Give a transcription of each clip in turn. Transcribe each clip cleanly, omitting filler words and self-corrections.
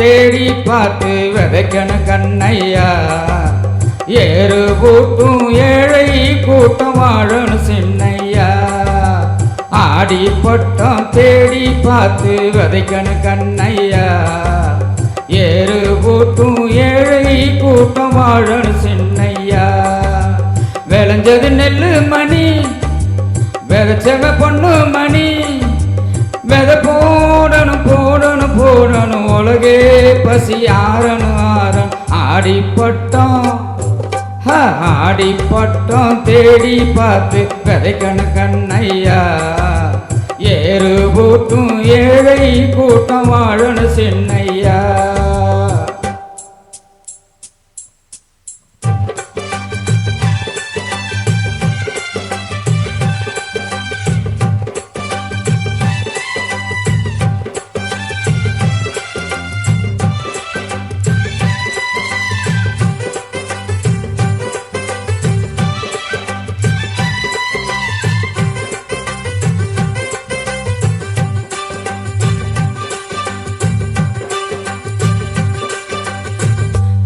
தேடி பார்த்து விதைக்கணும் கண்ணையா. ஏறு பூட்டும் ஏழை கூட்டம் வாழணும் சின்னையா. ஆடி பட்டம் தேடி பார்த்து விதைக்கணும் கண்ணையா. ஏறு பூட்டும் ஏழை கூட்டம் வாழணும் சின்னையா. விளைஞ்சது நெல்லு மணி விதைச்சவ பொண்ணு மணி. விதை போடணும் போடணும் போடணும் உலகே பசி ஆறணும் ஆறணும். ஆடிப்பட்டம் ஆடிப்பட்டம் தேடி பார்த்து விதைக்கணும் கண்ணையா. ஏறு பூட்டும் ஏழை கூட்டம் வாழணும் சின்னையா.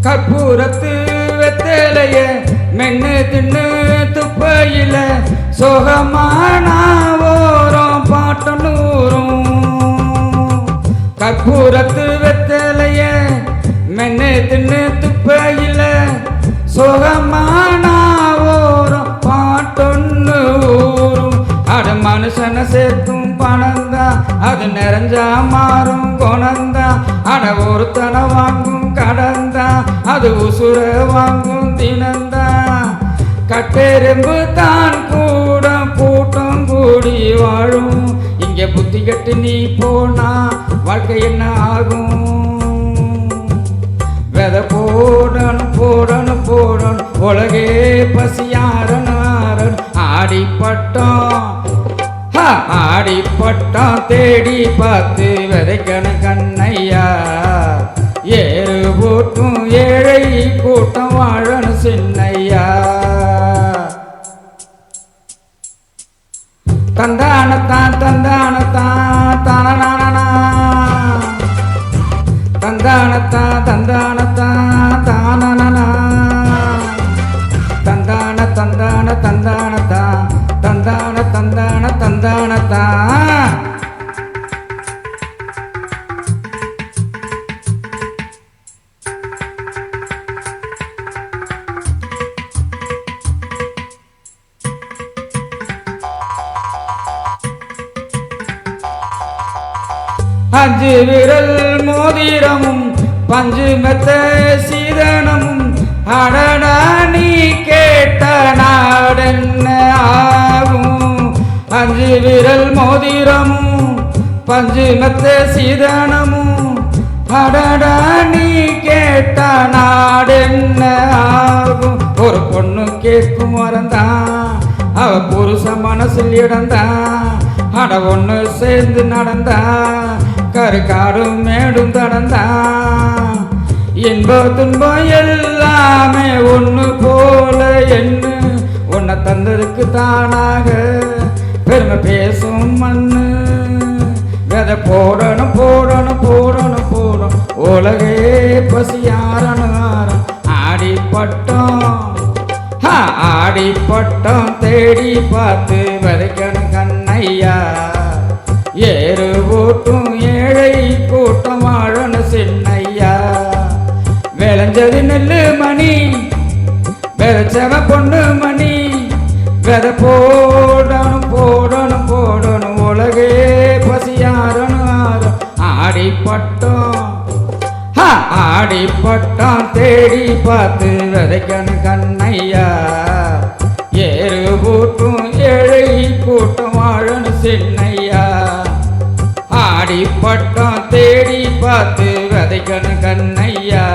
கற்பூரத்து வெத்தலைய மென்னு தின்னு துப்பையில சோகமான ஓரம் பாட்டு நூறும். கற்பூரத்து வெத்தலைய மென்னு தின்னு துப்பையில சோகமான ஓரம் பாட்டு நூறும். அது மனுஷனை சேர்த்தும் பணந்தான் அது நிறைஞ்சா மாறும் குணந்தான். அட ஒருத்தனை வாங்கும் கடந்தான் அது உசுர வாங்கும் தினந்தான். கட்டெரும்பு தான் கூட கூட்டம் கூடி வாழும். இங்கே புத்தி கட்டு நீ போனா வாழ்க்கை என்ன ஆகும். விதை போடணும் போடணும் போடணும் உலகே பசியாரணும் ஆறணும். ஆடிப்பட்டம் ஆடிப்பட்டம் தேடி பார்த்து விதைக்கணும் கண்ணையா. ஏறு பூட்டும் ஏழை கூட்டம் வாழணும் சின்னையா. தந்தானத்தான் தந்தானத்தான் தானநானா. தந்தானத்தான் தந்தானத்தான் தானநானா. தந்தான தந்தான தந்தானத்தான் தந்தான தந்தான தந்தானத்தான். அஞ்சு விரல் மோதிரமும் பஞ்சு மெத்த சீதனமும். அடடா நீ கேட்ட நாடென்ன ஆகும். அஞ்சு விரல் மோதிரமும் பஞ்சு மெத்த சீதனமும். அடடா நீ கேட்ட நாடென்ன ஆகும். ஒரு பொண்ணு கேட்கும் வரந்தான் அவ புருஷ மனசில் இடந்தான். அட ஒன்று சேர்ந்து நடந்தா கருக்காடும் மேடும் தடந்தா. இன்ப துன்பம் எல்லாமே ஒன்று போல என்ன உன்னை தந்ததுக்கு தானாக பெருமை பேசும் மண்ணு. விதை போடணும் போடணும் போடணும் போடணும் உலகே பசியாரணும் ஆறணும். ஆடிப்பட்டம் ஆடிப்பட்டம் தேடி பார்த்து விதைக்கணும் கண்ணையா. ஏறு பூட்டும் ஏழை கூட்டம் வாழணும் சின்னையா. விளைஞ்சது நெல்லு மணி விதைச்சவ பொண்ணு மணி. விதை போடணும் போடணும் போடணும் உலகே பசியாரணும் ஆறணும். ஆடிப்பட்டம் ஆடிப்பட்டம் தேடி பார்த்து விதைக்கணும் கண்ணையா. ஏறு பூட்டும் ஏழை கூட்டம் வாழணும் சின்னையா. ஆடிப்பட்டம் தேடி பார்த்து விதைக்கணும் கண்ணையா.